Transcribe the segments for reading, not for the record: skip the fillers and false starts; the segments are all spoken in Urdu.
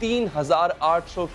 3800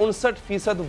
59%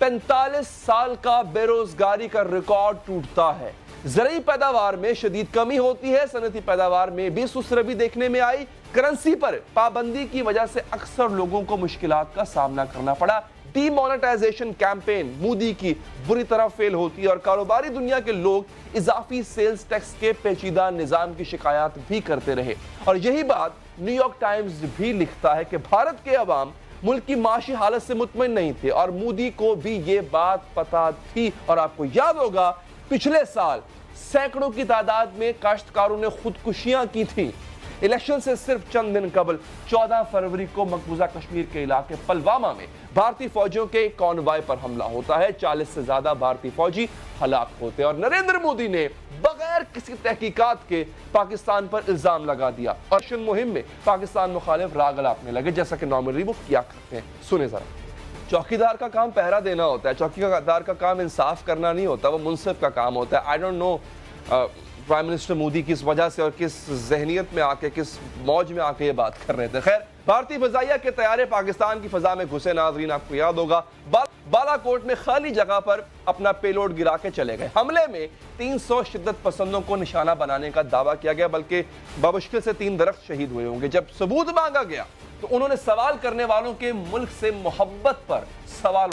45 سال کا بے روزگاری کا ریکارڈ ٹوٹتا ہے، زرعی پیداوار میں شدید کمی ہوتی ہے، صنعتی پیداوار میں بھی سسربی دیکھنے میں آئی، کرنسی پر پابندی کی وجہ سے اکثر لوگوں کو مشکلات کا سامنا کرنا پڑا، ڈی مونیٹائزیشن کیمپین مودی کی بری طرح فیل ہوتی ہے اور کاروباری دنیا کے لوگ اضافی سیلز ٹیکس کے پیچیدہ نظام کی شکایات بھی کرتے رہے، اور یہی بات نیو یارک ٹائمز بھی لکھتا ہے کہ بھارت کے عوام ملک کی معاشی حالت سے مطمئن نہیں تھے اور مودی کو بھی یہ بات پتا تھی، اور آپ کو یاد ہوگا پچھلے سال سینکڑوں کی تعداد میں کاشتکاروں نے خودکشیاں کی تھی۔ الیکشن سے صرف چند دن قبل 14 فروری کو مقبوضہ کشمیر کے علاقے پلوامہ میں بھارتی فوجیوں کے کانوائے پر حملہ ہوتا ہے، 40 سے زیادہ بھارتی فوجی ہلاک ہوتے ہیں اور نریندر مودی نے بغیر کسی تحقیقات کے پاکستان پر الزام لگا دیا اور الیکشن مہم میں پاکستان مخالف راگ الاپنے لگے، جیسا کہ نارملی وہ کیا کرتے ہیں۔ سنیں ذرا۔ چوکیدار کا کام پہرا دینا ہوتا ہے، چوکیدار کا کام انصاف کرنا نہیں ہوتا، وہ منصف کا کام ہوتا ہے۔ I don't know prime minister Modi کس وجہ سے اور کس ذہنیت میں آ کے، کس موج میں آ کے یہ بات کر رہے تھے۔ خیر، بھارتی فضائیہ کے طیارے پاکستان کی فضا میں گھسے، ناظرین آپ کو یاد ہوگا بالا کوٹ میں خالی جگہ پر اپنا پیلوڈ گرا کے چلے گئے۔ حملے میں 300 شدت پسندوں کو نشانہ بنانے کا دعویٰ کیا گیا، بلکہ بمشکل سے 3 درخت شہید ہوئے ہوں گے۔ جب ثبوت مانگا گیا تو انہوں نے سوال کرنے والوں کے ملک سے محبت پر سوال۔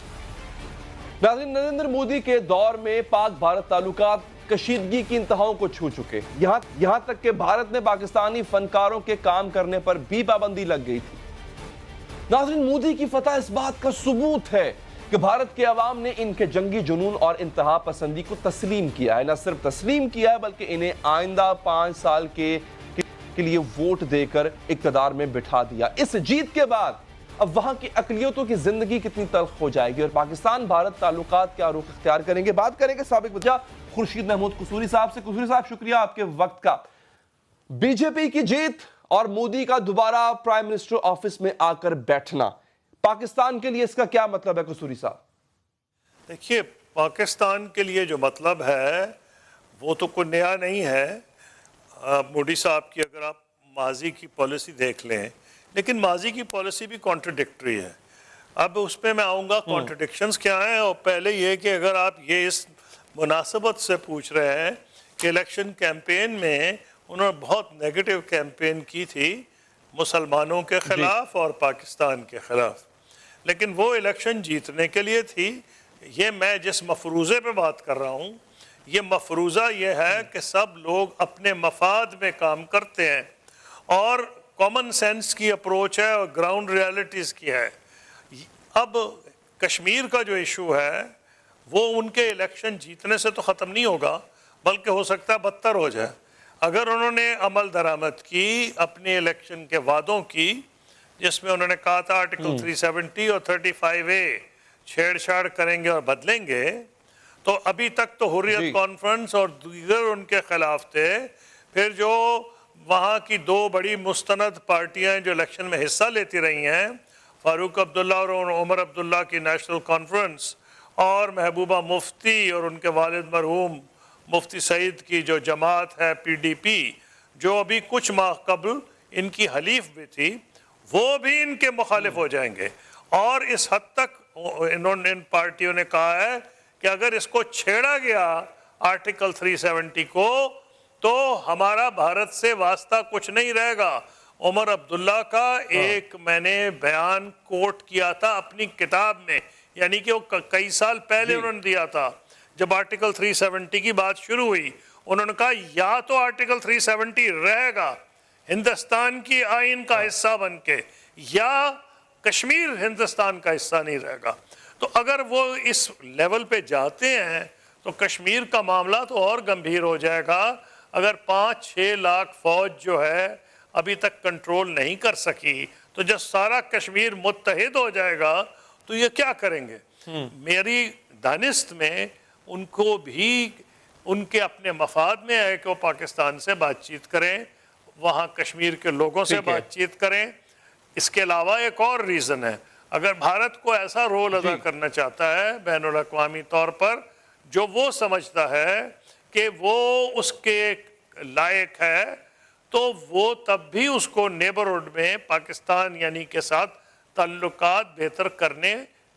ناظرین، نریندر مودی کے دور میں پاک بھارت تعلقات کشیدگی کی انتہاؤں کو چھو چکے، یہاں تک کہ بھارت میں پاکستانی فنکاروں کے کام کرنے پر بھی پابندی لگ گئی تھی۔ ناظرین، مودی کی فتح اس بات کا ثبوت ہے کہ بھارت کے عوام نے ان کے جنگی جنون اور انتہا پسندی کو تسلیم کیا ہے، نہ صرف تسلیم کیا ہے بلکہ انہیں آئندہ 5 سال کے لیے ووٹ دے کر اقتدار میں بٹھا دیا۔ اس جیت کے بعد اب وہاں کی اقلیتوں کی زندگی کتنی تلخ ہو جائے گی اور پاکستان بھارت تعلقات کیا رخ اختیار کریں گے، بات کریں گے سابق وزیر خورشید محمود قصوری صاحب سے۔ قصوری صاحب، شکریہ آپ کے وقت کا۔ بی جے پی کی جیت اور مودی کا دوبارہ پرائم منسٹر آفس میں آ کر بیٹھنا، پاکستان کے لیے اس کا کیا مطلب ہے قصوری صاحب؟ دیکھیے، پاکستان کے لیے جو مطلب ہے وہ تو کوئی نیا نہیں ہے۔ مودی صاحب کی اگر آپ ماضی کی پالیسی دیکھ لیں، لیکن ماضی کی پالیسی بھی کانٹرڈکٹری ہے۔ اب اس پہ میں آؤں گا کانٹرڈکشنز کیا ہیں، اور پہلے یہ کہ اگر آپ یہ اس مناسبت سے پوچھ رہے ہیں کہ الیکشن کیمپین میں انہوں نے بہت نیگیٹو کیمپین کی تھی مسلمانوں کے خلاف اور پاکستان کے خلاف، لیکن وہ الیکشن جیتنے کے لیے تھی۔ یہ میں جس مفروضے پہ بات کر رہا ہوں، یہ مفروضہ یہ ہے کہ سب لوگ اپنے مفاد میں کام کرتے ہیں اور کامن سینس کی اپروچ ہے اور گراؤنڈ ریالٹیز کی ہے۔ اب کشمیر کا جو ایشو ہے وہ ان کے الیکشن جیتنے سے تو ختم نہیں ہوگا، بلکہ ہو سکتا ہے بدتر ہو جائے۔ اگر انہوں نے عمل درآمد کی اپنے الیکشن کے وعدوں کی، جس میں انہوں نے کہا تھا آرٹیکل 370 اور 35A چھیڑ چھاڑ کریں گے اور بدلیں گے، تو ابھی تک تو حریت کانفرنس اور دیگر ان کے خلاف تھے۔ پھر جو وہاں کی 2 بڑی مستند پارٹیاں جو الیکشن میں حصہ لیتی رہی ہیں، فاروق عبداللہ اور عمر عبداللہ کی نیشنل کانفرنس، اور محبوبہ مفتی اور ان کے والد مرحوم مفتی سعید کی جو جماعت ہے PDP، جو ابھی کچھ ماہ قبل ان کی حلیف بھی تھی، وہ بھی ان کے مخالف ہو جائیں گے۔ اور اس حد تک ان پارٹیوں نے کہا ہے کہ اگر اس کو چھیڑا گیا آرٹیکل 370 کو تو ہمارا بھارت سے واسطہ کچھ نہیں رہے گا۔ عمر عبداللہ کا ایک میں نے بیان کوٹ کیا تھا اپنی کتاب میں، یعنی کہ وہ کئی سال پہلے انہوں نے دیا تھا جب آرٹیکل 370 کی بات شروع ہوئی۔ انہوں نے کہا یا تو آرٹیکل 370 رہے گا ہندوستان کی آئین کا حصہ بن کے، یا کشمیر ہندوستان کا حصہ نہیں رہے گا۔ تو اگر وہ اس لیول پہ جاتے ہیں تو کشمیر کا معاملہ تو اور گمبھیر ہو جائے گا۔ اگر 5-6 لاکھ فوج جو ہے ابھی تک کنٹرول نہیں کر سکی، تو جب سارا کشمیر متحد ہو جائے گا تو یہ کیا کریں گے؟ میری دانست میں ان کو بھی ان کے اپنے مفاد میں ہے کہ وہ پاکستان سے بات چیت کریں، وہاں کشمیر کے لوگوں سے بات چیت کریں۔ اس کے علاوہ ایک اور ریزن ہے، اگر بھارت کو ایسا رول ادا کرنا چاہتا ہے بین الاقوامی طور پر جو وہ سمجھتا ہے کہ وہ اس کے لائق ہے، تو وہ تب بھی اس کو نیبرہڈ میں پاکستان یعنی کے ساتھ تعلقات بہتر کرنے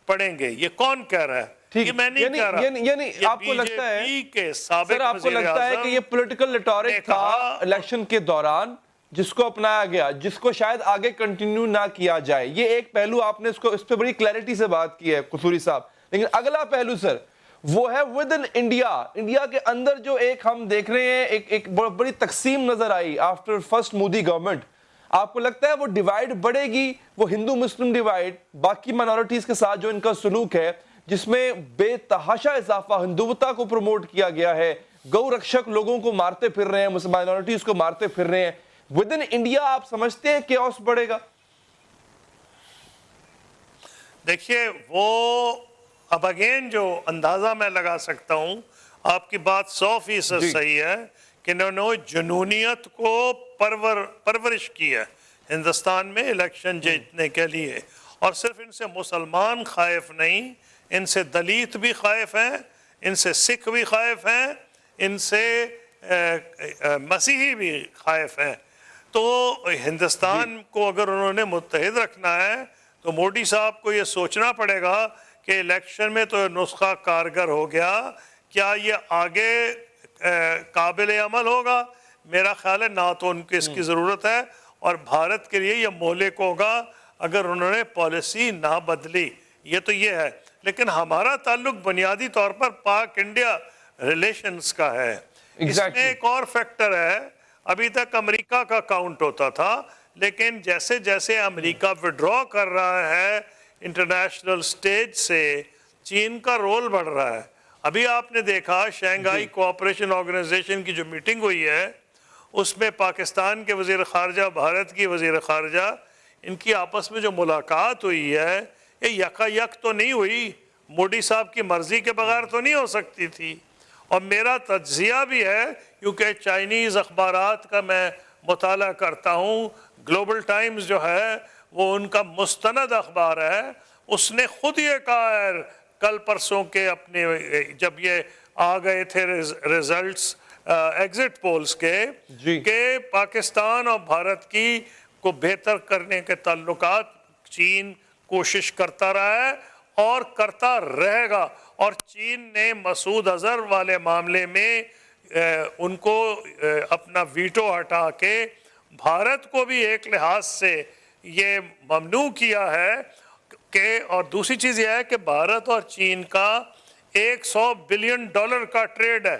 پڑیں گے۔ یہ کون کہہ رہا ہے؟ ٹھیک یہ میں نہیں کہہ رہا. یعنی آپ کو لگتا ہے سر، آپ کو لگتا ہے کہ یہ پولیٹیکل لیٹورک تھا الیکشن کے دوران جس کو اپنایا گیا، جس کو شاید آگے کنٹینیو نہ کیا جائے؟ یہ ایک پہلو آپ نے اس پہ بڑی کلیئرٹی سے بات کی ہے قصوری صاحب. لیکن اگلا پہلو سر وہ ہے ود ان انڈیا کے اندر جو ایک ہم دیکھ رہے ہیں ایک بڑی تقسیم نظر آئی آفٹر فرسٹ مودی گورنمنٹ. آپ کو لگتا ہے وہ ڈیوائیڈ بڑھے گی، وہ ہندو مسلم ڈیوائیڈ، باقی مائنورٹیز کے ساتھ جو ان کا سلوک ہے جس میں بے تحاشا اضافہ ہندوتا کو پروموٹ کیا گیا ہے، گو رکشک لوگوں کو مارتے پھر رہے ہیں، مائنورٹیز کو مارتے پھر رہے ہیں، ود ان انڈیا آپ سمجھتے ہیں کیوس بڑھے گا؟ دیکھیے وہ اب اگین جو اندازہ میں لگا سکتا ہوں، آپ کی بات 100% صحیح ہے کہ انہوں نے جنونیت کو پرورش کی ہے ہندوستان میں الیکشن جیتنے کے لیے. اور صرف ان سے مسلمان خائف نہیں، ان سے دلیت بھی خائف ہیں، ان سے سکھ بھی خائف ہیں، ان سے مسیحی بھی خائف ہیں. تو ہندوستان کو اگر انہوں نے متحد رکھنا ہے تو مودی صاحب کو یہ سوچنا پڑے گا کہ الیکشن میں تو نسخہ کارگر ہو گیا، کیا یہ آگے قابل عمل ہوگا؟ میرا خیال ہے نہ تو ان کو اس کی ضرورت ہے، اور بھارت کے لیے یہ مہلک ہوگا اگر انہوں نے پالیسی نہ بدلی. یہ تو یہ ہے. لیکن ہمارا تعلق بنیادی طور پر پاک انڈیا ریلیشنز کا ہے. اس میں ایک اور فیکٹر ہے، ابھی تک امریکہ کا کاؤنٹ ہوتا تھا، لیکن جیسے جیسے امریکہ وڈرا کر رہا ہے انٹرنیشنل سٹیج سے، چین کا رول بڑھ رہا ہے. ابھی آپ نے دیکھا شنگھائی کوآپریشن آرگنائزیشن کی جو میٹنگ ہوئی ہے، اس میں پاکستان کے وزیر خارجہ، بھارت کی وزیر خارجہ، ان کی آپس میں جو ملاقات ہوئی ہے یہ یکا یک تو نہیں ہوئی، مودی صاحب کی مرضی کے بغیر تو نہیں ہو سکتی تھی. اور میرا تجزیہ بھی ہے کیونکہ چائنیز اخبارات کا میں مطالعہ کرتا ہوں، گلوبل ٹائمز جو ہے وہ ان کا مستند اخبار ہے، اس نے خود یہ کہا ہے کل پرسوں کے اپنے جب یہ آ گئے تھے ریزلٹس ایگزٹ پولز کے کہ پاکستان اور بھارت کی کو بہتر کرنے کے تعلقات چین کوشش کرتا رہا ہے اور کرتا رہے گا. اور چین نے مسعود اظہر والے معاملے میں ان کو اپنا ویٹو ہٹا کے بھارت کو بھی ایک لحاظ سے یہ ممنوع کیا ہے کہ، اور دوسری چیز یہ ہے کہ بھارت اور چین کا $100 بلین کا ٹریڈ ہے.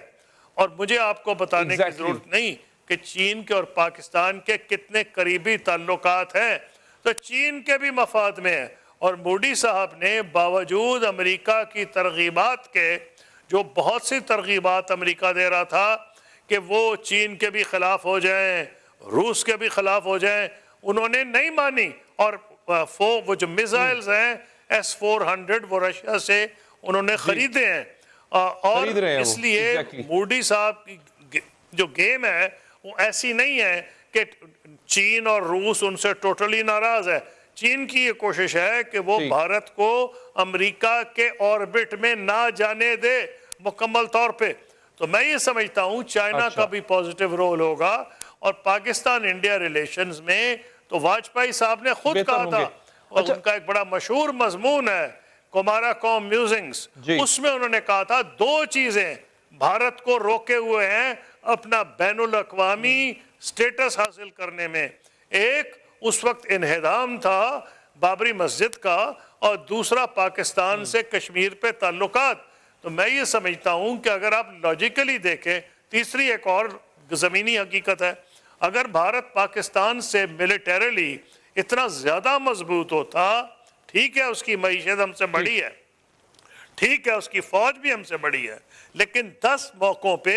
اور مجھے آپ کو بتانے کی ضرورت نہیں کہ چین کے اور پاکستان کے کتنے قریبی تعلقات ہیں، تو چین کے بھی مفاد میں ہے. اور مودی صاحب نے باوجود امریکہ کی ترغیبات کے، جو بہت سی ترغیبات امریکہ دے رہا تھا کہ وہ چین کے بھی خلاف ہو جائیں، روس کے بھی خلاف ہو جائیں، انہوں نے نہیں مانی. اور وہ جو میزائلز ہیں S-400 وہ رشیا سے انہوں نے خریدے ہیں. اور اس لیے مودی صاحب کی جو گیم ہے وہ ایسی نہیں ہے کہ چین اور روس ان سے ٹوٹلی ناراض ہے. چین کی یہ کوشش ہے کہ وہ بھارت کو امریکہ کے آربٹ میں نہ جانے دے مکمل طور پہ. تو میں یہ سمجھتا ہوں چائنا کا بھی پازیٹیو رول ہوگا. اور پاکستان انڈیا ریلیشنز میں تو واجپئی صاحب نے خود کہا تھا، اور ان کا ایک بڑا مشہور مضمون ہے کمارا کوم میوزنگز، اس میں انہوں نے کہا تھا دو چیزیں بھارت کو روکے ہوئے ہیں اپنا بین الاقوامی سٹیٹس حاصل کرنے میں. ایک اس وقت انہدام تھا بابری مسجد کا، اور دوسرا پاکستان سے کشمیر پہ تعلقات. تو میں یہ سمجھتا ہوں کہ اگر آپ لاجیکلی دیکھیں، تیسری ایک اور زمینی حقیقت ہے، اگر بھارت پاکستان سے ملیٹریلی اتنا زیادہ مضبوط ہوتا، ٹھیک ہے اس کی معیشت ہم سے بڑی ہے، ٹھیک ہے اس کی فوج بھی ہم سے بڑی ہے، لیکن 10 موقعوں پہ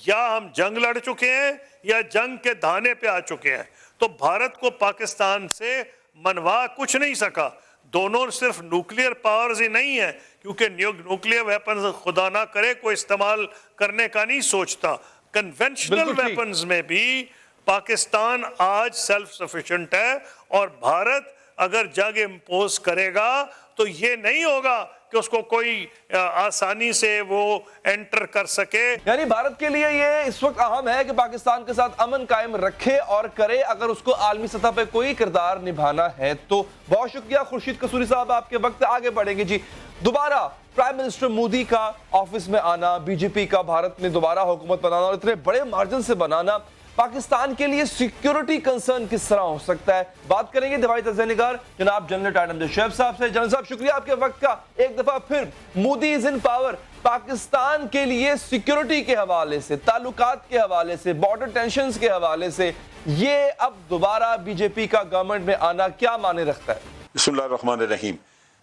یا ہم جنگ لڑ چکے ہیں یا جنگ کے دھانے پہ آ چکے ہیں. تو بھارت کو پاکستان سے منوا کچھ نہیں سکا. دونوں صرف نیوکلیئر پاورز ہی نہیں ہیں، کیونکہ نیوکلیئر ویپنز خدا نہ کرے کوئی استعمال کرنے کا نہیں سوچتا. کنونشنل ویپنز میں بھی پاکستان آج سیلف سفیشنٹ ہے، اور بھارت اگر جنگ امپوز کرے گا تو یہ نہیں ہوگا کہ اس کو کوئی آسانی سے وہ انٹر کر سکے. یعنی بھارت کے لیے یہ اس وقت اہم ہے کہ پاکستان کے ساتھ امن قائم رکھے اور کرے اگر اس کو عالمی سطح پہ کوئی کردار نبھانا ہے تو. بہت شکریہ خورشید قصوری صاحب، آپ کے وقت آگے بڑھیں گے. جی دوبارہ پرائم منسٹر مودی کا آفس میں آنا، بی جے پی کا بھارت میں دوبارہ حکومت بنانا اور اتنے بڑے مارجن سے بنانا پاکستان کے لیے سیکیورٹی کنسرن کس طرح ہو سکتا ہے؟ بات کریں گے دفاعی تجزیہ نگار جناب جنرل ٹائٹن امجد شعیب صاحب سے۔ جنرل صاحب شکریہ آپ کے وقت کا۔ ایک دفعہ پھر مودی از ان پاور، پاکستان کے لیے سیکیورٹی کے حوالے سے، تعلقات کے حوالے سے، بارڈر ٹینشنز کے حوالے سے یہ اب دوبارہ بی جے پی کا گورنمنٹ میں آنا کیا معنی رکھتا ہے؟ بسم اللہ الرحمن الرحیم۔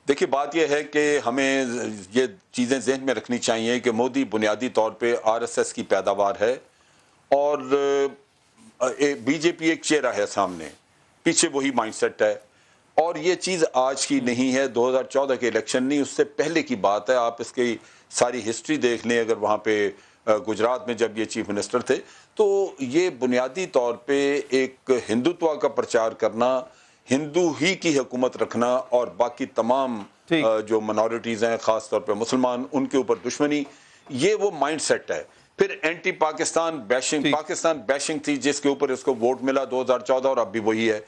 دیکھیے بات یہ ہے کہ ہمیں یہ چیزیں ذہن میں رکھنی چاہیے کہ مودی بنیادی طور پہ آر ایس ایس کی پیداوار ہے اور بی جے پی ایک چہرہ ہے سامنے، پیچھے وہی مائنڈ سیٹ ہے، اور یہ چیز آج کی نہیں ہے، 2014 کے الیکشن نہیں، اس سے پہلے کی بات ہے۔ آپ اس کی ساری ہسٹری دیکھ لیں، اگر وہاں پہ گجرات میں جب یہ چیف منسٹر تھے تو یہ بنیادی طور پہ ایک ہندوتوا کا پرچار کرنا، ہندو ہی کی حکومت رکھنا اور باقی تمام جو منورٹیز ہیں خاص طور پہ مسلمان ان کے اوپر دشمنی، یہ وہ مائنڈ سیٹ ہے۔ پھر اینٹی پاکستان بیشنگ تھی جس کے اوپر اس کو ووٹ ملا 2014 اور اب بھی وہی ہے۔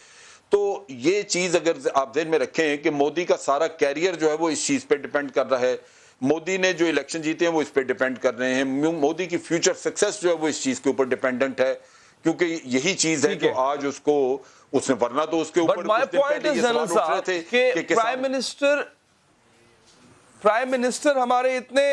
تو یہ چیز اگر آپ ذہن میں رکھیں کہ مودی کا سارا کیریئر جو ہے وہ اس چیز پہ ڈیپینڈ کر رہا ہے، مودی نے جو الیکشن جیتے ہیں وہ اس پہ ڈیپینڈ کر رہے ہیں، مودی کی فیوچر سکسیس جو ہے وہ اس چیز کے اوپر ڈیپینڈنٹ ہے، کیونکہ یہی چیز ہے جو آج اس کو اس نے، ورنہ تو اس کے اوپر پرائم منسٹر ہمارے اتنے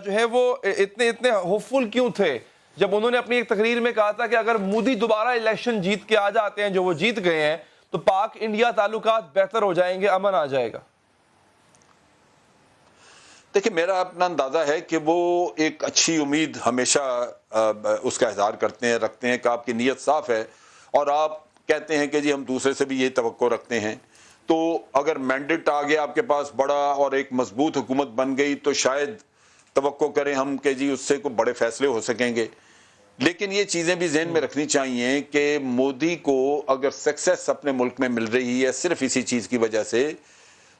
جو ہے وہ اتنے ہوپ فل کیوں تھے جب انہوں نے اپنی ایک تقریر میں کہا تھا کہ اگر مودی دوبارہ الیکشن جیت کے آ جاتے ہیں جو وہ جیت گئے ہیں تو پاک انڈیا تعلقات بہتر ہو جائیں گے، امن آ جائے گا؟ دیکھیں میرا اپنا اندازہ ہے کہ وہ ایک اچھی امید ہمیشہ اس کا اظہار کرتے ہیں، رکھتے ہیں کہ آپ کی نیت صاف ہے اور آپ کہتے ہیں کہ جی ہم دوسرے سے بھی یہ توقع رکھتے ہیں، تو اگر مینڈیٹ آ گیا آپ کے پاس بڑا اور ایک مضبوط حکومت بن گئی تو شاید توقع کریں ہم کہ جی اس سے کوئی بڑے فیصلے ہو سکیں گے۔ لیکن یہ چیزیں بھی ذہن میں رکھنی چاہیے کہ مودی کو اگر سکسیس اپنے ملک میں مل رہی ہے صرف اسی چیز کی وجہ سے،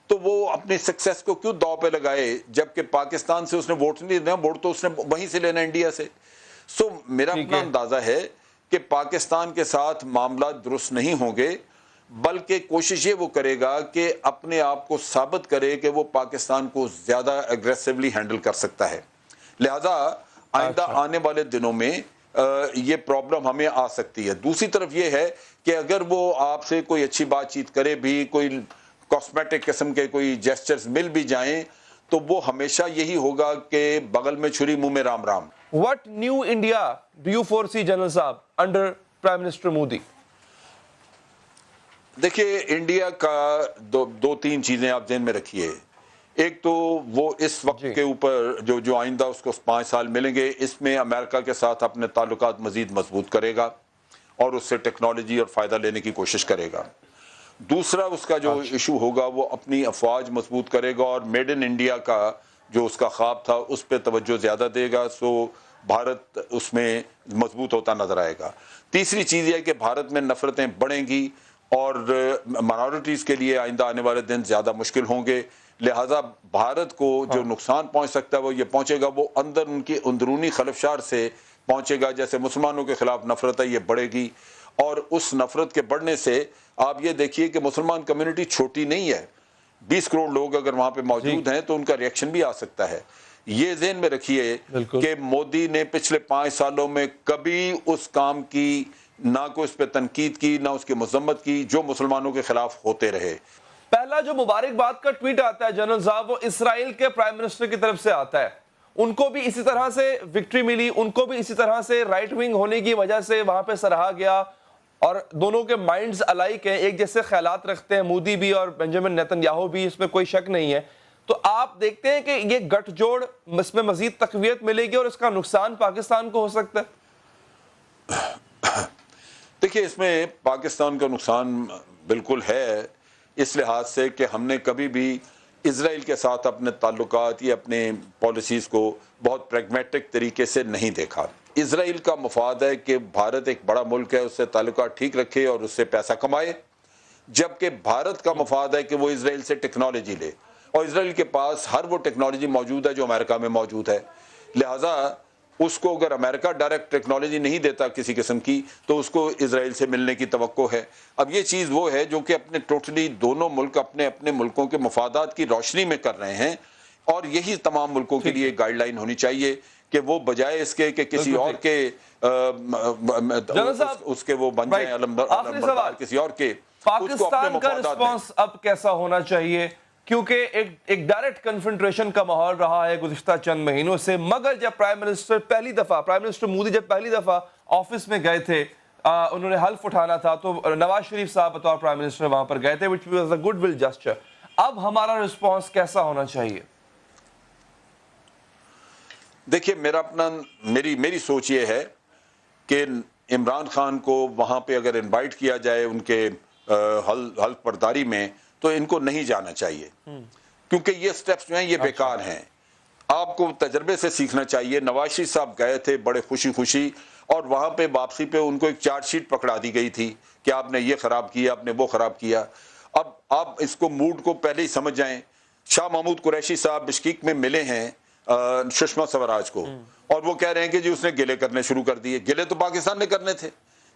تو وہ اپنی سکسیس کو کیوں داؤ پہ لگائے، جبکہ پاکستان سے اس نے ووٹ نہیں لینا، ووٹ تو اس نے وہیں سے لینا انڈیا سے۔ سو میرا اپنا اندازہ ہے کہ پاکستان کے ساتھ معاملات درست نہیں ہوں گے، بلکہ کوشش یہ وہ کرے گا کہ اپنے آپ کو ثابت کرے کہ وہ پاکستان کو زیادہ اگریسیولی ہینڈل کر سکتا ہے۔ لہذا آئندہ آنے والے دنوں میں یہ پرابلم ہمیں آ سکتی ہے۔ دوسری طرف یہ ہے کہ اگر وہ آپ سے کوئی اچھی بات چیت کرے بھی، کوئی کاسمیٹک قسم کے کوئی جیسچرز مل بھی جائیں، تو وہ ہمیشہ یہی ہوگا کہ بغل میں چھری منہ میں Ram Ram. What new India do you foresee, general صاحب، under Prime Minister مودی؟ دیکھیے انڈیا کا دو تین چیزیں آپ ذہن میں رکھیے۔ ایک تو وہ اس وقت کے اوپر جو آئندہ اس کو 5 سال ملیں گے، اس میں امریکہ کے ساتھ اپنے تعلقات مزید مضبوط کرے گا اور اس سے ٹیکنالوجی اور فائدہ لینے کی کوشش کرے گا۔ دوسرا اس کا جو ایشو ہوگا وہ اپنی افواج مضبوط کرے گا اور میڈ ان انڈیا کا جو اس کا خواب تھا اس پہ توجہ زیادہ دے گا، سو بھارت اس میں مضبوط ہوتا نظر آئے گا۔ تیسری چیز یہ ہے کہ بھارت میں نفرتیں بڑھیں گی اور مائنورٹیز کے لیے آئندہ آنے والے دن زیادہ مشکل ہوں گے، لہٰذا بھارت کو جو نقصان پہنچ سکتا ہے وہ یہ پہنچے گا، وہ اندر ان کی اندرونی خلفشار سے پہنچے گا۔ جیسے مسلمانوں کے خلاف نفرت ہے یہ بڑھے گی، اور اس نفرت کے بڑھنے سے آپ یہ دیکھیے کہ مسلمان کمیونٹی چھوٹی نہیں ہے، 20 کروڑ لوگ اگر وہاں پہ موجود ہیں تو ان کا ریئیکشن بھی آ سکتا ہے۔ یہ ذہن میں رکھیے کہ مودی نے پچھلے 5 سالوں میں کبھی اس کام کی نہ کوئی اس پہ تنقید کی نہ اس کی مذمت کی جو مسلمانوں کے خلاف ہوتے رہے۔ پہلا جو مبارکباد کا ٹویٹ آتا ہے جنرل صاحب وہ اسرائیل کے پرائم منسٹر کی طرف سے آتا ہے، ان کو بھی اسی طرح سے وکٹری ملی، ان کو بھی اسی طرح سے رائٹ ونگ ہونے کی وجہ سے وہاں پہ سراہا گیا، اور دونوں کے مائنڈز الائک ہیں، ایک جیسے خیالات رکھتے ہیں مودی بھی اور بنجامن نیتن یاہو بھی، اس میں کوئی شک نہیں ہے۔ تو آپ دیکھتے ہیں کہ یہ گٹھ جوڑ اس میں مزید تقویت ملے گی اور اس کا نقصان پاکستان کو ہو سکتا ہے؟ دیکھیے اس میں پاکستان کا نقصان بالکل ہے، اس لحاظ سے کہ ہم نے کبھی بھی اسرائیل کے ساتھ اپنے تعلقات یا اپنے پالیسیز کو بہت پریگمیٹک طریقے سے نہیں دیکھا۔ اسرائیل کا مفاد ہے کہ بھارت ایک بڑا ملک ہے، اس سے تعلقات ٹھیک رکھے اور اس سے پیسہ کمائے، جبکہ بھارت کا مفاد ہے کہ وہ اسرائیل سے ٹیکنالوجی لے، اور اسرائیل کے پاس ہر وہ ٹیکنالوجی موجود ہے جو امریکہ میں موجود ہے۔ لہٰذا اس کو اگر امریکہ ڈائریکٹ ٹیکنالوجی نہیں دیتا کسی قسم کی تو اس کو اسرائیل سے ملنے کی توقع ہے۔ اب یہ چیز وہ ہے جو کہ اپنے ٹوٹلی دونوں ملک اپنے اپنے ملکوں کے مفادات کی روشنی میں کر رہے ہیں۔ اور یہی تمام ملکوں کے لیے گائیڈ لائن ہونی چاہیے کہ وہ بجائے اس کے کہ کسی اور کے اس کے وہ بن جائیں علمبردار کسی اور کے. پاکستان کا رسپانس اب کیسا ہونا چاہیے؟ کیونکہ ایک ڈائریکٹ کنفرنٹریشن کا ماحول رہا ہے گزشتہ چند مہینوں سے، مگر جب پرائم منسٹر مودی جب پہلی دفعہ آفس میں گئے تھے، انہوں نے حلف اٹھانا تھا، تو نواز شریف صاحب بطور پرائم منسٹر وہاں پر گئے تھے، which was a good will gesture. اب ہمارا رسپانس کیسا ہونا چاہیے؟ دیکھیے میری سوچ یہ ہے کہ عمران خان کو وہاں پہ اگر انوائٹ کیا جائے ان کے حلف برداری میں تو ان کو نہیں جانا چاہیے، کیونکہ یہ سٹیپس جو ہیں یہ بیکار ہیں. آپ کو تجربے سے سیکھنا چاہیے. نواز شریف صاحب گئے تھے بڑے خوشی اور وہاں پہ واپسی پہ ان کو ایک چارج شیٹ پکڑا دی گئی تھی کہ آپ نے یہ خراب کیا، آپ نے وہ خراب کیا. اب آپ اس کو موڈ کو پہلے ہی سمجھ جائیں. شاہ محمود قریشی صاحب بشکیک میں ملے ہیں سشما سوراج کو، اور وہ کہہ رہے ہیں کہ جی اس نے گلے کرنے شروع کر دیے. گلے تو پاکستان نے کرنے تھے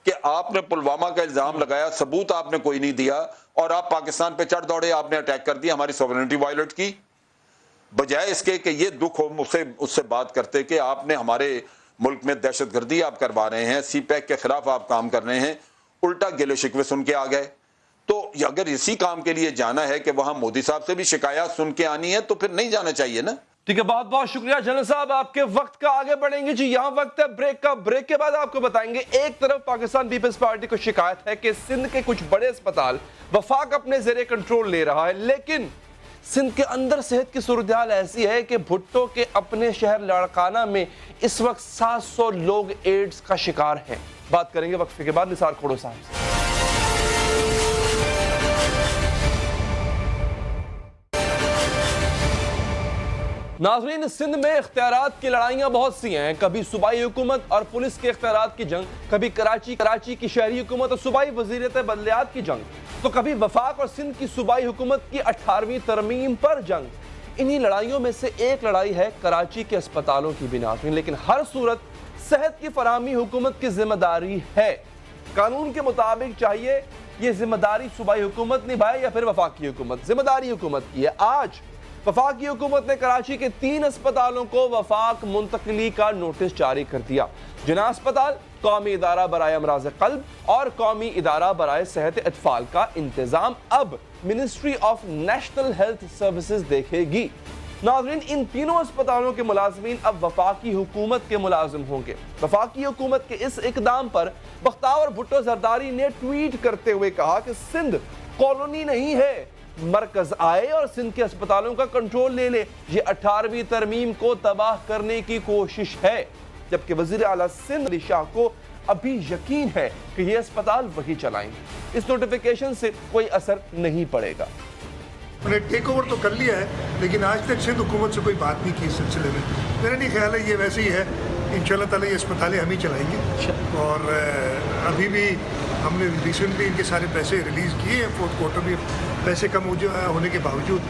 کہ آپ نے پلوامہ کا الزام لگایا، ثبوت آپ نے کوئی نہیں دیا، اور آپ پاکستان پہ چڑھ دوڑے، آپ نے اٹیک کر دیا، ہماری سوورنٹی وائلیٹ کی. بجائے اس کے کہ یہ دکھ ہو اس سے بات کرتے کہ آپ نے ہمارے ملک میں دہشت گردی آپ کروا رہے ہیں، سی پیک کے خلاف آپ کام کر رہے ہیں، الٹا گلے شکوے سن کے آ گئے. تو اگر اسی کام کے لیے جانا ہے کہ وہاں مودی صاحب سے بھی شکایات سن کے آنی ہے تو پھر نہیں جانا چاہیے نا. ٹھیک ہے، بہت بہت شکریہ جنرل صاحب، آپ کے وقت کا. آگے بڑھیں گے جی، یہاں وقت ہے بریک کا. بریک کے بعد آپ کو بتائیں گے ایک طرف پاکستان پیپلز پارٹی کو شکایت ہے کہ سندھ کے کچھ بڑے اسپتال وفاق اپنے زیر کنٹرول لے رہا ہے، لیکن سندھ کے اندر صحت کی صورتحال ایسی ہے کہ بھٹو کے اپنے شہر لاڑکانہ میں اس وقت 700 لوگ ایڈز کا شکار ہیں. بات کریں گے وقفے کے بعد نثار کھوڑو صاحب سے. ناظرین، سندھ میں اختیارات کی لڑائیاں بہت سی ہیں. کبھی صوبائی حکومت اور پولیس کے اختیارات کی جنگ، کبھی کراچی کی شہری حکومت اور صوبائی وزیریت بدلیات کی جنگ، تو کبھی وفاق اور سندھ کی صوبائی حکومت کی 18ویں ترمیم پر جنگ. انہی لڑائیوں میں سے ایک لڑائی ہے کراچی کے اسپتالوں کی بھی ناظرین. لیکن ہر صورت صحت کی فراہمی حکومت کی ذمہ داری ہے. قانون کے مطابق چاہیے یہ ذمہ داری صوبائی حکومت نبھائے یا پھر وفاقی حکومت. ذمہ داری حکومت کی ہے. آج وفاقی حکومت نے کراچی کے 3 اسپتالوں کو وفاق منتقلی کا نوٹس جاری کر دیا. جناح اسپتال، قومی ادارہ برائے امراض قلب اور قومی ادارہ برائے صحت اطفال کا انتظام اب ministry of national health services دیکھے گی. ناظرین، ان تینوں اسپتالوں کے ملازمین اب وفاقی حکومت کے ملازم ہوں گے. وفاقی حکومت کے اس اقدام پر بختیار بھٹو زرداری نے ٹویٹ کرتے ہوئے کہا کہ سندھ کالونی نہیں ہے، مرکز آئے اور سندھ کے اسپتالوں کا کنٹرول لے لے. یہ 18ویں ترمیم کو تباہ کرنے کی کوشش ہے. جبکہ وزیر اعلیٰ سندھ علی شاہ کو ابھی یقین ہے کہ یہ اسپتال وہی چلائیں گے. اس نوٹیفیکیشن سے کوئی اثر نہیں پڑے گا. انہیں ٹیک اوور تو کر لیا ہے، لیکن آج تک سندھ حکومت سے کوئی بات نہیں کی اس سلسلے میں. میرا نہیں خیال ہے یہ ویسے ہی ہے. انشاءاللہ تعالی یہ اسپتالیں ہم ہی چلائیں گے. اور ابھی بھی ہم نے ریسنٹلی ان کے سارے پیسے ریلیز کیے ہیں، فورتھ کوارٹر میں پیسے کم ہونے کے باوجود.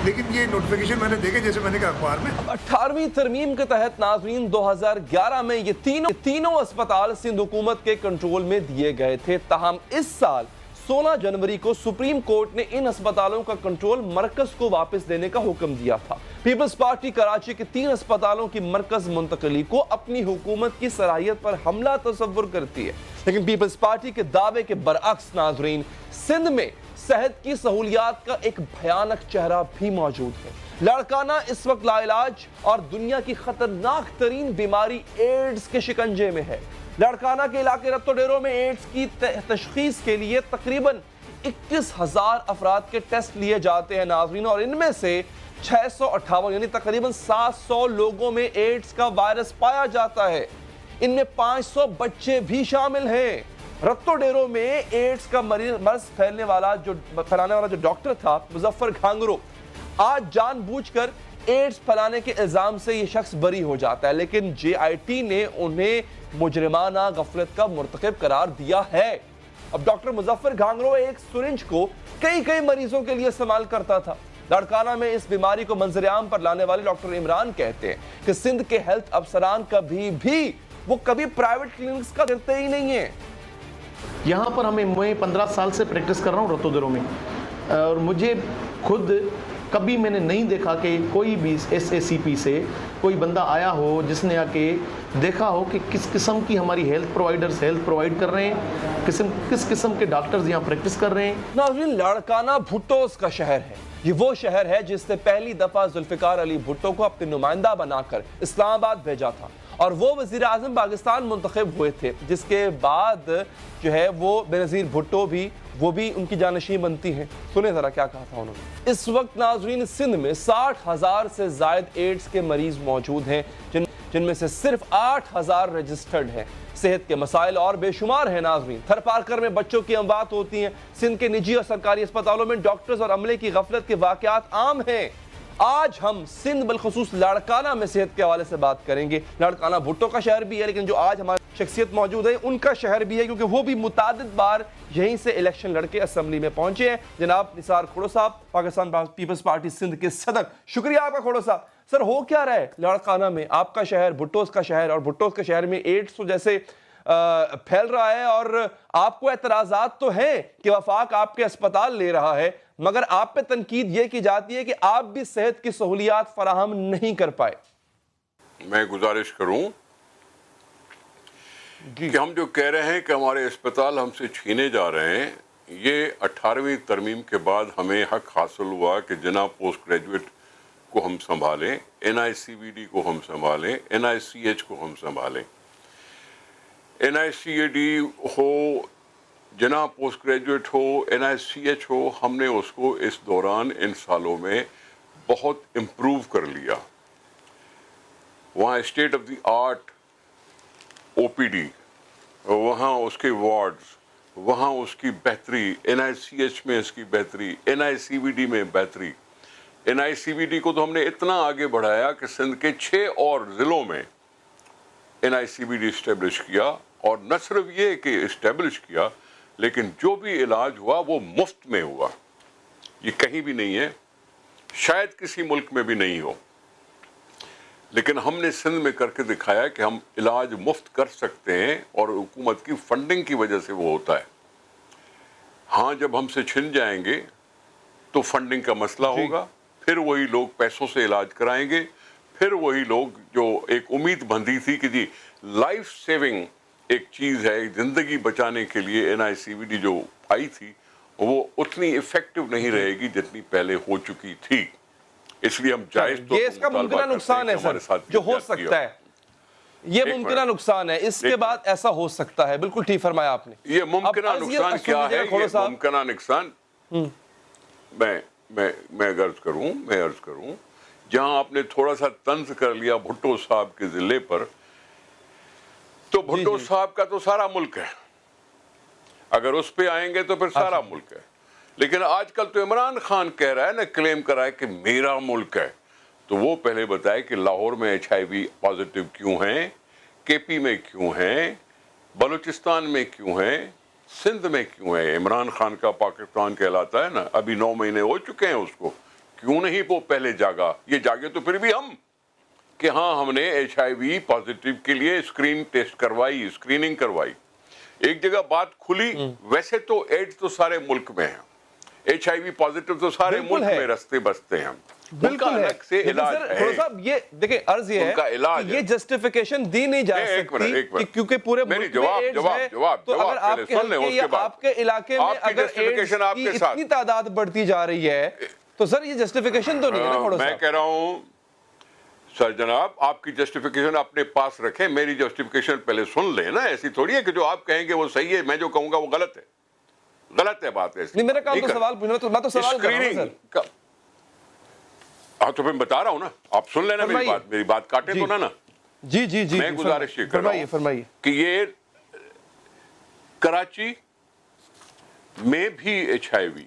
لیکن یہ نوٹیفیکیشن میں نے دیکھے جیسے میں نے کہا اخبار میں. 18ویں ترمیم کے تحت ناظرین 2011 میں یہ تینوں اسپتال سندھ حکومت کے کنٹرول میں دیے گئے تھے. تاہم اس سال 16 جنوری کو سپریم کورٹ نے ان اسپتالوں کا کنٹرول مرکز کو واپس دینے کا حکم دیا تھا. پیپلز پارٹی کراچی کے 3 اسپتالوں کی مرکز منتقلی کو اپنی حکومت کی صلاحیت پر حملہ تصور کرتی ہے. لیکن پیپلز پارٹی کے دعوے کے برعکس ناظرین، سندھ میں صحت کی سہولیات کا ایک بھیانک چہرہ بھی موجود ہے. لاڑکانہ اس وقت لا علاج اور دنیا کی خطرناک ترین بیماری ایڈز کے شکنجے میں ہے. لاڑکانہ کے علاقے رتو ڈیرو میں ایڈز کی تشخیص کے لیے تقریباً 21,000 افراد کے ٹیسٹ لیے جاتے ہیں ناظرین، اور ان میں سے 658 یعنی تقریباً 700 لوگوں میں ایڈز کا وائرس پایا جاتا ہے. ان میں 500 بچے بھی شامل ہیں. رتو ڈیرو میں ایڈز کا مرض پھیلانے والا جو ڈاکٹر تھا مظفر گھانگرو، آج جان بوجھ کر ایڈز پھیلانے کے الزام سے یہ شخص بری ہو جاتا ہے. لیکن JIT نے انہیں مجرمانہ غفلت کا مرتکب قرار دیا ہے. اب ڈاکٹر مظفر گھانگرو ایک سرنج کو کئی مریضوں کے لیے استعمال کرتا تھا. لاڑکانہ میں اس بیماری کو منظر عام پر لانے والے ڈاکٹر عمران کہتے ہیں کہ سندھ کے ہیلتھ افسران کبھی پرائیویٹ کلینکس کا کرتے ہی نہیں ہیں. یہاں پر میں 15 سال سے پریکٹس کر رہا ہوں رتو ڈیرو میں، اور مجھے خود کبھی میں نے نہیں دیکھا کہ کوئی بھی SACP سے کوئی بندہ آیا ہو جس نے آ کے دیکھا ہو کہ کس قسم کی ہماری ہیلتھ پرووائڈرز ہیلتھ پرووائڈ کر رہے ہیں, کس قسم کے ڈاکٹرز یہاں پریکٹس کر رہے ہیں. ناظرین, لاڑکانہ بھٹوز کا شہر ہے. یہ وہ شہر ہے جس نے پہلی دفعہ ذوالفقار علی بھٹو کو اپنے نمائندہ بنا کر اسلام آباد بھیجا تھا, اور وہ وزیر اعظم پاکستان منتخب ہوئے تھے, جس کے بعد جو ہے وہ بینظیر بھٹو بھی وہ بھی ان کی جانشین بنتی ہیں. سنیں ذرا کیا کہا تھا انہوں نے. اس وقت ناظرین سندھ میں 60,000 سے زائد ایڈز کے مریض موجود ہیں, جن میں سے صرف 8,000 رجسٹرڈ ہیں. صحت کے مسائل اور بے شمار ہیں ناظرین. تھر پارکر میں بچوں کی اموات ہوتی ہیں. سندھ کے نجی اور سرکاری اسپتالوں میں ڈاکٹرز اور عملے کی غفلت کے واقعات عام ہیں. آج ہم سندھ بالخصوص لاڑکانہ میں صحت کے حوالے سے بات کریں گے. لاڑکانہ بھٹو کا شہر بھی ہے, لیکن جو آج ہماری شخصیت موجود ہے ان کا شہر بھی ہے, کیونکہ وہ بھی متعدد بار یہیں سے الیکشن لڑ کے اسمبلی میں پہنچے ہیں. جناب نثار کھوڑو صاحب, پاکستان پیپلز پارٹی سندھ کے صدر, شکریہ آپ کا کھوڑو صاحب. سر, ہو کیا رہا ہے لاڑکانہ میں؟ آپ کا شہر, بھٹوز کا شہر, اور بھٹوز کے شہر میں ایڈز تو جیسے پھیل رہا ہے, اور آپ کو اعتراضات تو ہیں کہ وفاق آپ کے اسپتال لے رہا ہے, مگر آپ پہ تنقید یہ کی جاتی ہے کہ آپ بھی صحت کی سہولیات فراہم نہیں کر پائے. میں گزارش کروں کہ ہم جو کہہ رہے ہیں کہ ہمارے اسپتال ہم سے چھینے جا رہے ہیں, یہ 18ویں ترمیم کے بعد ہمیں حق حاصل ہوا کہ جناب پوسٹ گریجویٹ کو ہم سنبھالیں, NICVD کو ہم سنبھالیں, NICH کو ہم سنبھالیں. NICAD ہو, جناب پوسٹ گریجویٹ ہو, NICH ہو, ہم نے اس کو اس دوران ان سالوں میں بہت امپروو کر لیا. وہاں state of the art OPD, وہاں اس کے وارڈز, وہاں اس کی بہتری, NICH میں اس کی بہتری, NICVD میں بہتری. NICVD کو تو ہم نے اتنا آگے بڑھایا کہ سندھ کے 6 اور ضلعوں میں NICVD اسٹیبلش کیا, اور نہ صرف یہ کہ اسٹیبلش کیا, لیکن جو بھی علاج ہوا وہ مفت میں ہوا. یہ کہیں بھی نہیں ہے, شاید کسی ملک میں بھی نہیں ہو, لیکن ہم نے سندھ میں کر کے دکھایا کہ ہم علاج مفت کر سکتے ہیں, اور حکومت کی فنڈنگ کی وجہ سے وہ ہوتا ہے. ہاں, جب ہم سے چھن جائیں گے تو فنڈنگ کا مسئلہ ہوگا, پھر وہی لوگ پیسوں سے علاج کرائیں گے, پھر وہی لوگ جو ایک امید بندھی تھی کہ جی لائف سیونگ ایک چیز ہے, زندگی بچانے کے لیے NICVD جو آئی تھی وہ اتنی افیکٹو نہیں رہے گی جتنی پہلے ہو چکی تھی. اس لیے ہم جائز تو یہ اس کا ممکنہ نقصان ہے سر, جو ہو سکتا ہے, یہ ممکنہ نقصان ہے, اس کے بعد ایسا ہو سکتا ہے. بالکل ٹھیک فرمایا آپ نے. یہ ممکنہ نقصان کیا ہے؟ یہ ممکنہ نقصان میں عرض کروں جہاں آپ نے تھوڑا سا طنز کر لیا بھٹو صاحب کے ضلع پر, تو بھٹو صاحب کا تو سارا ملک ہے, اگر اس پہ آئیں گے تو پھر سارا ملک ہے. لیکن آج کل تو عمران خان کہہ رہا ہے نا, کلیم کر رہا ہے کہ میرا ملک ہے. تو وہ پہلے بتائے کہ لاہور میں HIV پازیٹیو کیوں ہیں, KP میں کیوں ہیں, بلوچستان میں کیوں ہیں, سندھ میں کیوں ہے. عمران خان کا پاکستان کہلاتا ہے نا, ابھی 9 مہینے ہو چکے ہیں اس کو, کیوں نہیں وہ پہلے جاگا؟ یہ جاگے تو پھر بھی ہم کہ ہاں ہم نے HIV پازیٹیو کے لیے اسکریننگ کروائی. ایک جگہ بات کھلی, ویسے تو ایڈز تو سارے ملک میں ہیں, HIV پازیٹیو تو سارے ملک میں رستے بستے ہیں. بالکل ہے. سے علاج ہے. صاحب یہ دیکھیں, عرض یہ ہے کہ یہ جسٹیفیکیشن دی نہیں جا سکتی کیونکہ پورے ملک میں ایڈز ہے, تو اگر آپ کے حلقے یا آپ کے علاقے میں اگر ایڈز کی اتنی تعداد بڑھتی جا رہی ہے تو سر یہ جسٹیفیکیشن تو نہیں ہے نا کھوڑو صاحب. میں کہہ رہا ہوں سر جناب, آپ کی جسٹیفیکیشن اپنے پاس رکھیں, میری جسٹیفیکیشن پہلے سن لیں نا. ایسی تھوڑی ہے کہ جو آپ کہیں گے وہ صحیح ہے, میں جو کہوں گا وہ غلط ہے بات. نہیں, میرا کام تو سوال پوچھنا, میں تو سوال کر رہا ہوں سر. ہاں تو میں بتا رہا ہوں نا, آپ سن لینا میری بات کاٹے تو نا. جی جی جی, میں گزارش یہ کر رہا ہوں کہ یہ کراچی میں بھی HIV,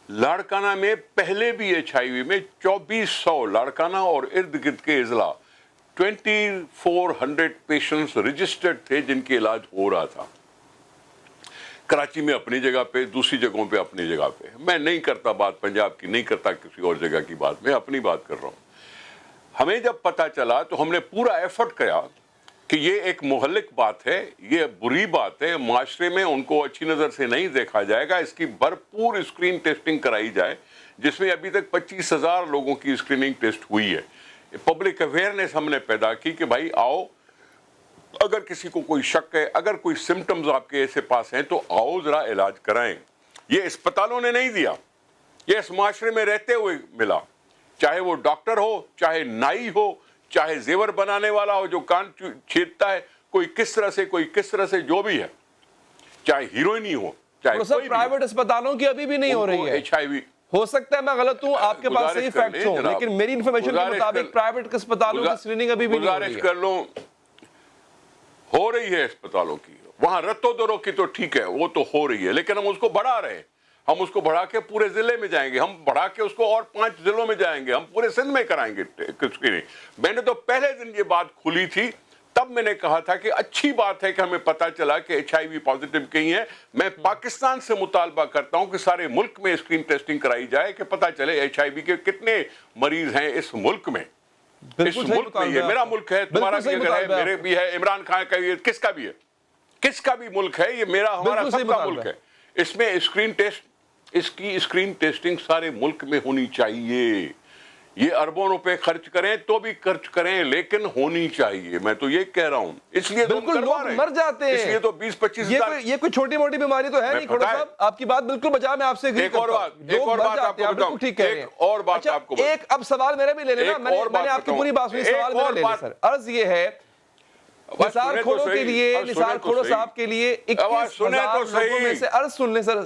لاڑکانہ میں پہلے بھی HIV میں 2400 لاڑکانہ اور ارد گرد کے اضلاع 2400 پیشنٹس رجسٹرڈ تھے جن کی علاج ہو رہا تھا. کراچی میں اپنی جگہ پہ, دوسری جگہوں پہ اپنی جگہ پہ. میں نہیں کرتا بات پنجاب کی, نہیں کرتا کسی اور جگہ کی بات, میں اپنی بات کر رہا ہوں. ہمیں جب پتہ چلا تو ہم نے پورا ایفرٹ کیا کہ یہ ایک مہلک بات ہے, یہ بری بات ہے, معاشرے میں ان کو اچھی نظر سے نہیں دیکھا جائے گا. اس کی بھرپور اسکرین ٹیسٹنگ کرائی جائے, جس میں ابھی تک 25,000 لوگوں کی اسکریننگ ٹیسٹ ہوئی ہے. پبلک اویئرنیس ہم نے پیدا کی کہ بھائی آؤ, اگر کسی کو کوئی شک ہے, اگر کوئی سمٹمز آپ کے ایسے پاس ہیں تو آؤ ذرا علاج کرائیں. یہ اسپتالوں نے نہیں دیا, یہ اس معاشرے میں رہتے ہوئے ملا, چاہے وہ ڈاکٹر ہو, چاہے نائی ہو, چاہے زیور بنانے والا ہو جو کان چھیدتا ہے, کوئی کس طرح سے, کوئی کس طرح سے, جو بھی ہے, چاہے ہیروئن ہی ہو, چاہے کوئی پرائیویٹ اسپتالوں کی ابھی بھی نہیں ہو رہی ہے. HIV ہو سکتا ہے میں غلط ہوں, آپ کے پاس صحیح فیکٹس ہوں, لیکن میری انفارمیشن کے مطابق پرائیویٹ اسپتالوں کی اسکریننگ ابھی بھی نہیں ہو رہی ہے. گزارش کر لوں, ہو رہی ہے اسپتالوں کی, وہاں رتو درو کی تو ٹھیک ہے, وہ تو ہو رہی ہے, لیکن ہم اس کو بڑھا رہے ہیں. ہم اس کو بڑھا کے پورے ضلع میں جائیں گے, ہم بڑھا کے اس کو اور 5 ضلعوں میں جائیں گے, ہم پورے سندھ میں کرائیں گے اسکریننگ. میں نے تو پہلے دن یہ بات کھلی تھی, تب میں نے کہا تھا کہ اچھی بات ہے کہ ہمیں پتا چلا کہ HIV پازیٹیو کہیں ہیں. میں پاکستان سے مطالبہ کرتا ہوں کہ سارے ملک میں اسکرین ٹیسٹنگ کرائی جائے کہ پتا چلے HIV کے کتنے مریض ہیں اس ملک میں. اس ملک میں, یہ میرا ملک ہے, تمہارا بھی اگر ہے, میرے بھی ہے, عمران خان کا بھی ہے, کس کا بھی ہے, کس کا بھی ملک ہے, یہ میرا ہمارا سب کا ملک ہے. اس میں اسکرین ٹیسٹ, اس کی اسکرین ٹیسٹنگ سارے ملک میں ہونی چاہیے. یہ اربوں روپے خرچ کریں تو بھی خرچ کریں, لیکن ہونی چاہیے. میں تو یہ کہہ رہا ہوں, اس لیے بالکل لوگ مر جاتے ہیں, اس لیے تو 20-25 یہ کوئی چھوٹی موٹی بیماری تو ہے نہیں. کھوڑا صاحب آپ کی بات بالکل بجا, میں آپ سے ایک اور بات آپ کو بتاؤں, ایک اور بات آپ کو, ایک اب سوال میرا بھی لے لینا, میں نے آپ کی پوری بات سنی, سوال میرا لے لیں سر. عرض یہ ہے نثار کھوڑوں کے لیے, نثار کھوڑو صاحب کے لیے 21,000 لوگوں میں سے, عرض سن لیں سر,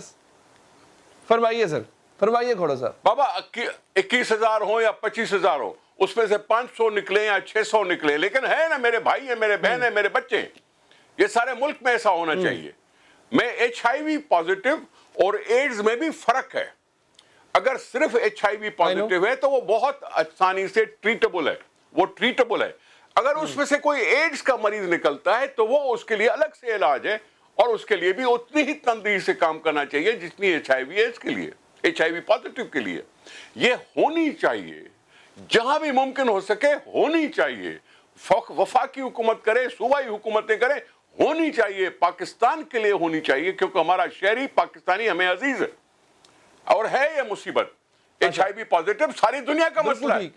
فرمائیے سر, فرمائیے کھوڑو صاحب. بابا 21,000 ہو یا 25,000 ہو, اس میں سے 500 نکلے یا 600 نکلے, لیکن ہے نا, میرے بھائی ہیں, میرے بہن ہیں, میرے بچے ہیں. یہ سارے ملک میں ایسا ہونا چاہیے. میں HIV پازیٹیو اور ایڈز میں بھی فرق ہے. اگر صرف HIV پازیٹیو ہے تو وہ بہت آسانی سے ٹریٹبل ہے, وہ ٹریٹبل ہے. اگر اس میں سے کوئی ایڈز کا مریض نکلتا ہے تو وہ اس کے لیے الگ سے علاج ہے, اور اس کے لیے بھی اتنی ہی تندرستی سے کام کرنا چاہیے جتنی HIV ایڈز کے لیے, HIV پازیٹیو کے لیے. یہ ہونی چاہیے, جہاں بھی ممکن ہو سکے ہونی چاہیے. وفاقی حکومت کرے, صوبائی حکومتیں کریں, ہونی چاہیے. پاکستان کے لیے ہونی چاہیے, کیونکہ ہمارا شہری پاکستانی ہمیں عزیز ہے. اور ہے یہ مصیبت, HIV پازیٹیو ساری دنیا کا مسئلہ ہے.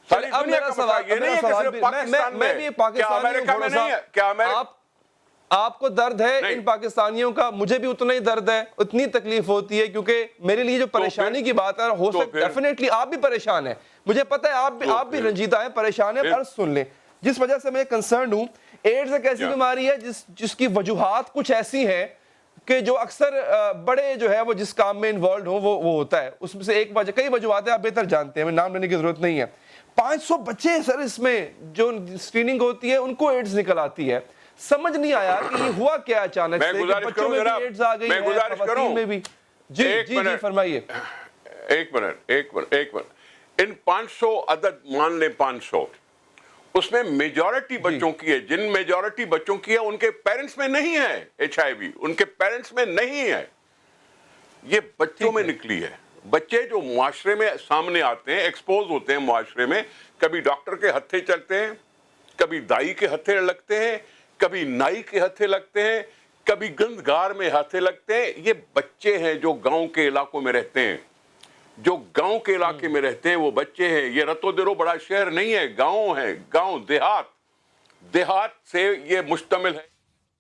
ساری دنیا کا مسئلہ یہ نہیں ہے کہ صرف پاکستان میں, کیا امریکہ میں نہیں ہے, کیا امریکہ. آپ کو درد ہے ان پاکستانیوں کا, مجھے بھی اتنا ہی درد ہے, اتنی تکلیف ہوتی ہے, کیونکہ میرے لیے جو پریشانی کی بات ہے, ہو سکتا ہے ڈیفینیٹلی آپ بھی پریشان ہیں, مجھے پتہ ہے آپ بھی رنجیدہ ہیں, پریشان ہیں. پر سن لیں, جس وجہ سے میں کنسرنڈ ہوں, ایڈز ایک ایسی بیماری ہے جس کی وجوہات کچھ ایسی ہیں کہ جو اکثر بڑے جو ہے وہ جس کام میں انوالوڈ ہوں وہ ہوتا ہے. اس میں سے ایک وجہ, کئی وجوہات ہیں, آپ بہتر جانتے ہیں, میں نام لینے کی ضرورت نہیں ہے. 500 بچے سر اس میں جو اسکریننگ ہوتی ہے ان کو ایڈز نکل آتی ہے. سمجھ نہیں آیا کہ یہ ہوا کیا اچانک سے, کہ بچوں میں بھی ایڈز آ گئی ہے, خواتین میں بھی. جی فرمائیے. ایک منٹ. ان 500 عدد مان لیں 500, اس میں میجورٹی بچوں کی ہے. جن میجورٹی بچوں کی ہے ان کے پیرنٹس میں نہیں ہے HIV, ان کے پیرنٹس میں نہیں ہے. یہ بچوں میں نکلی ہے. بچے جو معاشرے میں سامنے آتے ہیں, ایکسپوز ہوتے ہیں معاشرے میں, کبھی ڈاکٹر کے ہتھے چلتے ہیں, کبھی دائی کے ہتھے لگتے ہیں, کبھی نائی کے ہتھے لگتے ہیں, کبھی گندگار میں ہتھے لگتے ہیں. یہ بچے ہیں جو گاؤں کے علاقوں میں رہتے ہیں, جو گاؤں کے علاقے میں رہتے ہیں وہ بچے ہیں. یہ رتو درو بڑا شہر نہیں ہے, گاؤں ہے, گاؤں دیہات سے یہ مشتمل ہے.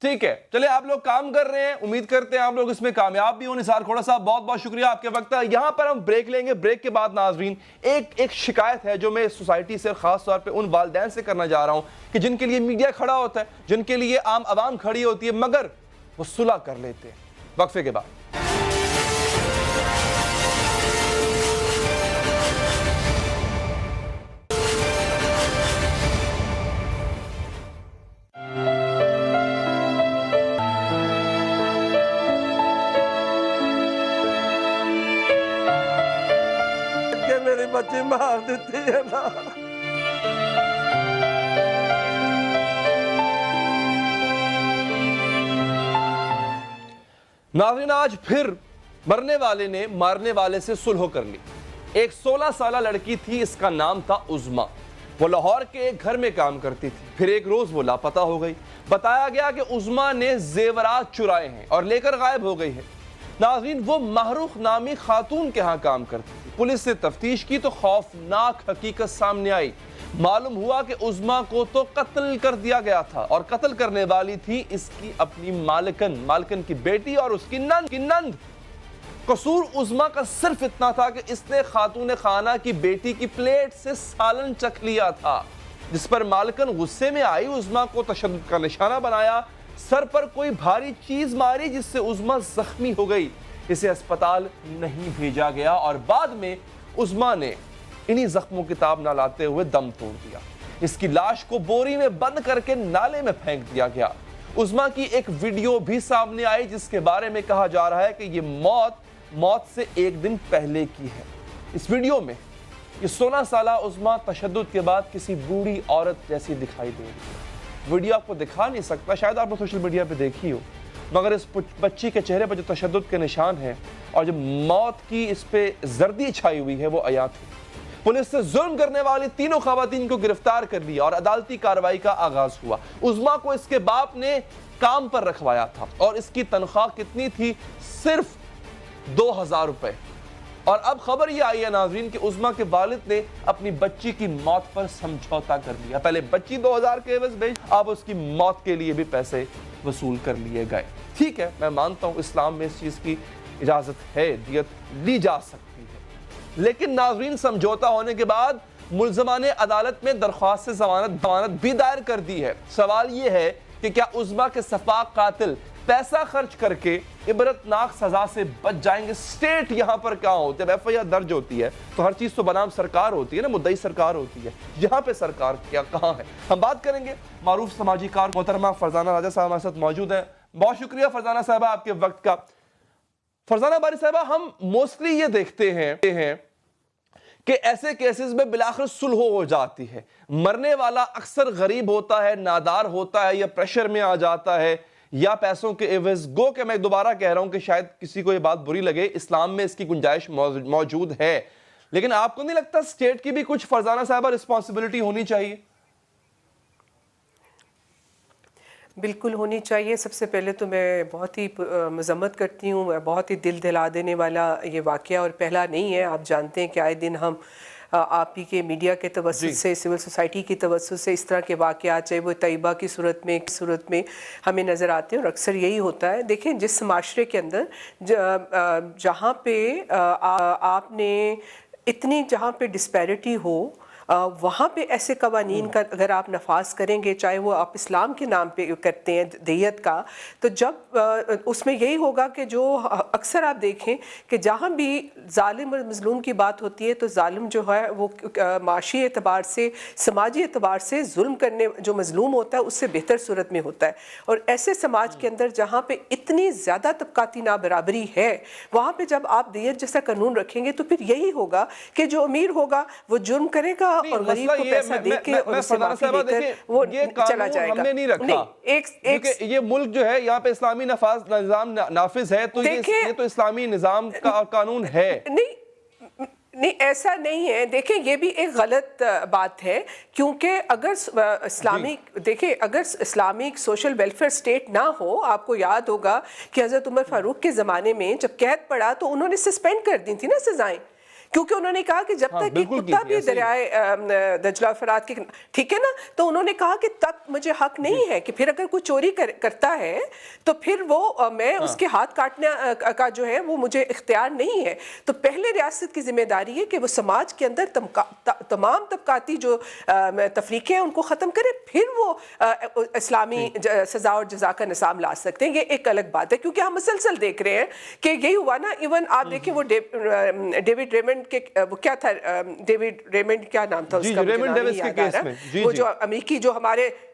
ٹھیک ہے, چلے آپ لوگ کام کر رہے ہیں, امید کرتے ہیں آپ لوگ اس میں کامیاب بھی ہوں. نثار کھوڑا صاحب بہت بہت شکریہ, آپ کے وقت ہے. یہاں پر ہم بریک لیں گے. بریک کے بعد ناظرین ایک شکایت ہے جو میں سوسائٹی سے خاص طور پہ ان والدین سے کرنا جا رہا ہوں کہ جن کے لیے میڈیا کھڑا ہوتا ہے, جن کے لیے عام عوام کھڑی ہوتی ہے, مگر وہ صلح کر لیتے ہیں. وقفے کے بعد بچے مار دیتے ہیں نا. ناظرین آج پھر مرنے والے نے مارنے والے سے صلح کر لی. ایک 16 سالہ لڑکی تھی, اس کا نام تھا عظما. وہ لاہور کے ایک گھر میں کام کرتی تھی، پھر ایک روز وہ لاپتہ ہو گئی۔ بتایا گیا کہ عظمیٰ نے زیورات چرائے ہیں اور لے کر غائب ہو گئی ہے۔ ناظرین، وہ محروق نامی خاتون کے ہاں کام کرتی تھی۔ پولیس نے تفتیش کی تو خوفناک حقیقت سامنے آئی۔ معلوم ہوا کہ عظمیٰ کو تو قتل کر دیا گیا تھا، اور قتل کرنے والی تھی اس کی اپنی مالکن کی بیٹی اور اس کی نند۔ قصور عظمیٰ کا صرف اتنا تھا کہ اس نے خاتون خانہ کی بیٹی کی پلیٹ سے سالن چکھ لیا تھا، جس پر مالکن غصے میں آئی، عظمیٰ کو تشدد کا نشانہ بنایا، سر پر کوئی بھاری چیز ماری جس سے عظمیٰ زخمی ہو گئی۔ اسے اسپتال نہیں بھیجا گیا اور بعد میں عظمیٰ نے انہی زخموں کی تاب نہ لاتے ہوئے دم توڑ دیا۔ اس کی لاش کو بوری میں بند کر کے نالے میں پھینک دیا گیا۔ عظمیٰ کی ایک ویڈیو بھی سامنے آئی جس کے بارے میں کہا جا رہا ہے کہ یہ موت سے ایک دن پہلے کی ہے۔ اس ویڈیو میں یہ 16 سالہ عظمیٰ تشدد کے بعد کسی بوڑھی عورت جیسی دکھائی دے رہی ہے۔ ویڈیو آپ کو دکھا نہیں سکتا، شاید آپ نے سوشل میڈیا پہ دیکھی ہو، مگر اس بچی کے چہرے پر جو تشدد کے نشان ہیں اور جو موت کی اس پہ زردی چھائی ہوئی ہے وہ عیاں تھی۔ پولیس نے ظلم کرنے والی تینوں خواتین کو گرفتار کر لیا اور عدالتی کارروائی کا آغاز ہوا۔ عظمیٰ کو اس کے باپ نے کام پر رکھوایا تھا اور اس کی تنخواہ کتنی تھی؟ صرف 2000 روپے۔ اور اب خبر یہ آئی ہے ناظرین کہ عظمیٰ کے والد نے اپنی بچی کی موت پر سمجھوتا کر لیا۔ پہلے بچی 2000 کے عوض بھیج، اب اس کی موت کے لیے بھی پیسے وصول کر لیے گئے۔ ٹھیک ہے، میں مانتا ہوں اسلام میں اس چیز کی اجازت ہے، دیت لی جا سکتی ہے، لیکن ناظرین سمجھوتا ہونے کے بعد ملزمہ نے عدالت میں درخواست سے ضمانت بھی دائر کر دی ہے۔ سوال یہ ہے کہ کیا عظمیٰ کے سفاک قاتل پیسہ خرچ کر کے عبرتناک سزا سے بچ جائیں گے؟ سٹیٹ یہاں پر کہاں ہوتے ہیں؟ ایف آئی آر درج ہوتی ہے تو ہر چیز تو بنام سرکار ہوتی ہے نا، مدعی سرکار ہوتی ہے، یہاں پہ سرکار کیا کہاں ہے؟ ہم بات کریں گے معروف سماجی کار محترمہ فرزانہ راجہ صاحب ہمارے ساتھ موجود ہیں۔ بہت شکریہ فرزانہ صاحبہ آپ کے وقت کا۔ فرزانہ باری صاحبہ، ہم موسٹلی یہ دیکھتے ہیں کہ ایسے کیسز میں بالآخر صلح ہو جاتی ہے، مرنے والا اکثر غریب ہوتا ہے، نادار ہوتا ہے، یا پریشر میں آ جاتا ہے، یا پیسوں کے عوض۔ گو کہ میں دوبارہ کہہ رہا ہوں کہ شاید کسی کو یہ بات بری لگے، اسلام میں اس کی گنجائش موجود ہے، لیکن آپ کو نہیں لگتا اسٹیٹ کی بھی کچھ فرزانہ صاحبہ رسپانسبلٹی ہونی چاہیے؟ بالکل ہونی چاہیے۔ سب سے پہلے تو میں بہت ہی مذمت کرتی ہوں، بہت ہی دل دلا دینے والا یہ واقعہ اور پہلا نہیں ہے۔ آپ جانتے ہیں کہ آئے دن ہم آپ ہی کے میڈیا کے توسط سے، سول سوسائٹی کی توسط سے اس طرح کے واقعات، چاہے وہ طیبہ کی صورت میں ہمیں نظر آتے ہیں، اور اکثر یہی ہوتا ہے۔ دیکھیں، جس معاشرے کے اندر جہاں پہ آپ نے جہاں پہ ڈسپیرٹی ہو، وہاں پہ ایسے قوانین کا اگر آپ نفاذ کریں گے، چاہے وہ آپ اسلام کے نام پہ کرتے ہیں دیت کا، تو جب اس میں یہی ہوگا کہ جو اکثر آپ دیکھیں کہ جہاں بھی ظالم اور مظلوم کی بات ہوتی ہے تو ظالم جو ہے وہ معاشی اعتبار سے، سماجی اعتبار سے ظلم کرنے جو مظلوم ہوتا ہے اس سے بہتر صورت میں ہوتا ہے۔ اور ایسے سماج کے اندر جہاں پہ اتنی زیادہ طبقاتی نابرابری ہے، وہاں پہ جب آپ دیت جیسا قانون رکھیں گے تو پھر یہی ہوگا کہ جو امیر ہوگا وہ جرم کرے گا اور غریب کو پیسہ دے کے اور اسے معافی دے کر وہ چلا جائے گا۔ ہم نے نہیں رکھا کیونکہ یہ ملک جو ہے یہاں پہ اسلامی نظام نافذ ہے، تو یہ تو اسلامی نظام کا قانون ہے۔ نہیں، ایسا نہیں ہے۔ دیکھیں، یہ بھی ایک غلط بات ہے، کیونکہ اگر اسلامک سوشل ویلفیئر سٹیٹ نہ ہو، آپ کو یاد ہوگا کہ حضرت عمر فاروق کے زمانے میں جب قحط پڑا تو انہوں نے سسپینڈ کر دی تھی نا سزائیں، کیونکہ انہوں نے کہا کہ جب تک ایک کتا بھی دریائے دجلہ فرات کے، ٹھیک ہے نا، تو انہوں نے کہا کہ تب مجھے حق نہیں ہے کہ پھر اگر کوئی چوری کرتا ہے تو پھر وہ میں اس کے ہاتھ کاٹنے کا جو ہے وہ مجھے اختیار نہیں ہے۔ تو پہلے ریاست کی ذمہ داری ہے کہ وہ سماج کے اندر تمام طبقاتی جو تفریقیں ہیں ان کو ختم کرے، پھر وہ اسلامی سزا اور جزا کا نظام لا سکتے ہیں۔ یہ ایک الگ بات ہے، کیونکہ ہم مسلسل دیکھ رہے ہیں کہ یہی ہوا نا۔ ایون آپ دیکھیں وہ ڈیوڈ ریمنڈ وہ کیا تھا، ڈیوڈ ریمنڈ کیا نام تھا اس کا، وہ جو امریکی جو ہمارے